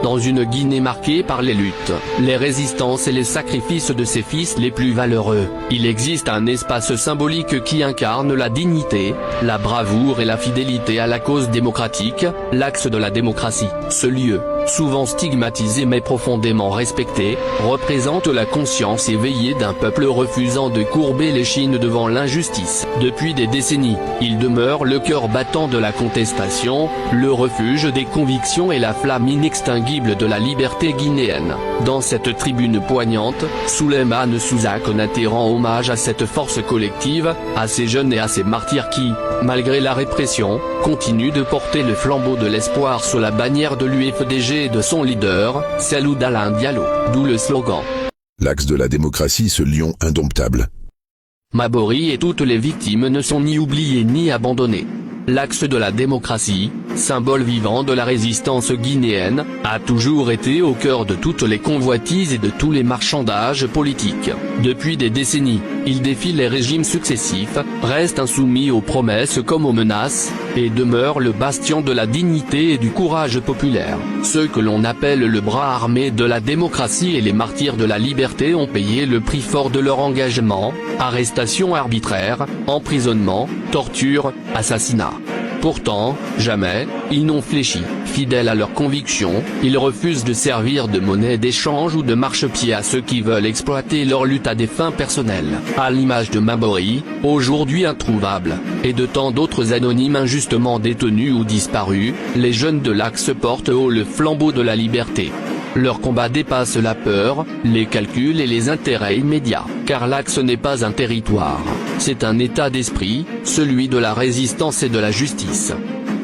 dans une Guinée marquée par les luttes, les résistances et les sacrifices de ses fils les plus valeureux, il existe un espace symbolique qui incarne la dignité, la bravoure et la fidélité à la cause démocratique, l'axe de la démocratie. Ce lieu, souvent stigmatisé mais profondément respecté, représente la conscience éveillée d'un peuple refusant de courber l'échine devant l'injustice. Depuis des décennies, il demeure le cœur battant de la contestation, le refuge des convictions et la flamme inextinguible de la liberté guinéenne. Dans cette tribune poignante, Souleymane Souza Konaté rend hommage à cette force collective, à ces jeunes et à ces martyrs qui, malgré la répression, continuent de porter le flambeau de l'espoir sous la bannière de l'UFDG et de son leader, Cellou Dalein Diallo, d'où le slogan. L'axe de la démocratie, ce lion indomptable. Mabori et toutes les victimes ne sont ni oubliées ni abandonnées. L'axe de la démocratie, symbole vivant de la résistance guinéenne, a toujours été au cœur de toutes les convoitises et de tous les marchandages politiques. Depuis des décennies, il défie les régimes successifs, reste insoumis aux promesses comme aux menaces, et demeure le bastion de la dignité et du courage populaire. Ceux que l'on appelle le bras armé de la démocratie et les martyrs de la liberté ont payé le prix fort de leur engagement, arrestations arbitraires, emprisonnement, torture, assassinat. Pourtant, jamais, ils n'ont fléchi. Fidèles à leurs convictions, ils refusent de servir de monnaie d'échange ou de marchepied à ceux qui veulent exploiter leur lutte à des fins personnelles. À l'image de Mabori, aujourd'hui introuvable, et de tant d'autres anonymes injustement détenus ou disparus, les jeunes de l'Axe portent haut le flambeau de la liberté. Leur combat dépasse la peur, les calculs et les intérêts immédiats, car l'Axe n'est pas un territoire, c'est un état d'esprit, celui de la résistance et de la justice.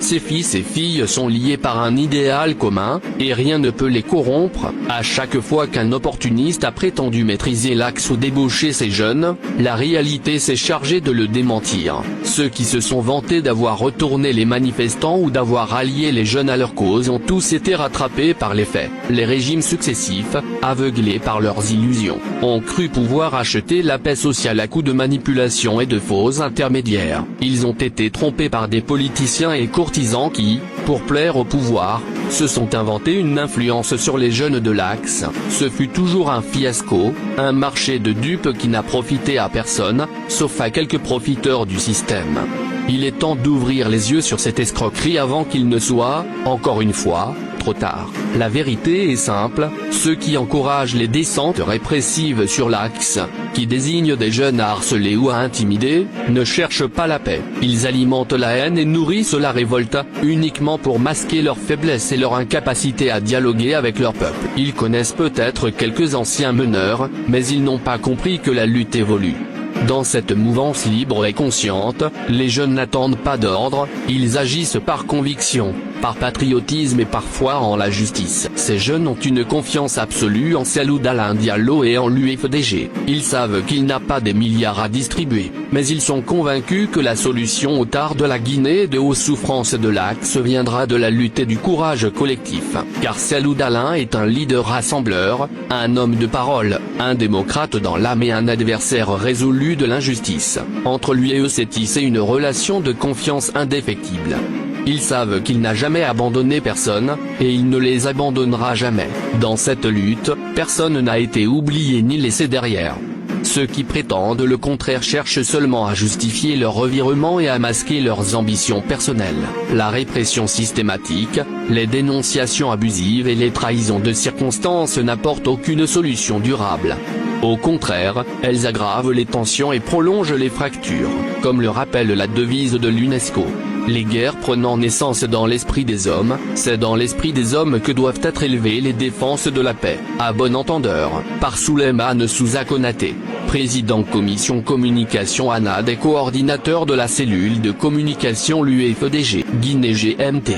Ses fils et filles sont liés par un idéal commun, et rien ne peut les corrompre. À chaque fois qu'un opportuniste a prétendu maîtriser l'Axe ou débaucher ses jeunes, la réalité s'est chargée de le démentir. Ceux qui se sont vantés d'avoir retourné les manifestants ou d'avoir allié les jeunes à leur cause ont tous été rattrapés par les faits. Les régimes successifs, aveuglés par leurs illusions, ont cru pouvoir acheter la paix sociale à coups de manipulation et de faux intermédiaires. Ils ont été trompés par des politiciens et courtisans qui, pour plaire au pouvoir, se sont inventés une influence sur les jeunes de l'Axe. Ce fut toujours un fiasco, un marché de dupes qui n'a profité à personne, sauf à quelques profiteurs du système. Il est temps d'ouvrir les yeux sur cette escroquerie avant qu'il ne soit, encore une fois, trop tard. La vérité est simple, ceux qui encouragent les descentes répressives sur l'Axe, qui désignent des jeunes à harceler ou à intimider, ne cherchent pas la paix. Ils alimentent la haine et nourrissent la révolte, uniquement pour masquer leur faiblesse et leur incapacité à dialoguer avec leur peuple. Ils connaissent peut-être quelques anciens meneurs, mais ils n'ont pas compris que la lutte évolue. Dans cette mouvance libre et consciente, les jeunes n'attendent pas d'ordre, ils agissent par conviction, par patriotisme et parfois en la justice. Ces jeunes ont une confiance absolue en Cellou Dalein Diallo et en l'UFDG. Ils savent qu'il n'a pas des milliards à distribuer, mais ils sont convaincus que la solution au tard de la Guinée et de aux souffrances de l'Axe viendra de la lutte et du courage collectif. Car Cellou Dalein est un leader rassembleur, un homme de parole, un démocrate dans l'âme et un adversaire résolu de l'injustice. Entre lui et eux s'est tissée une relation de confiance indéfectible. Ils savent qu'il n'a jamais abandonné personne, et il ne les abandonnera jamais. Dans cette lutte, personne n'a été oublié ni laissé derrière. Ceux qui prétendent le contraire cherchent seulement à justifier leur revirement et à masquer leurs ambitions personnelles. La répression systématique, les dénonciations abusives et les trahisons de circonstances n'apportent aucune solution durable. Au contraire, elles aggravent les tensions et prolongent les fractures, comme le rappelle la devise de l'UNESCO. Les guerres prenant naissance dans l'esprit des hommes, c'est dans l'esprit des hommes que doivent être élevées les défenses de la paix. À bon entendeur, par Souleymane Souza Konaté, président commission communication ANAD et coordinateur de la cellule de communication l'UFDG, Guinée GMT.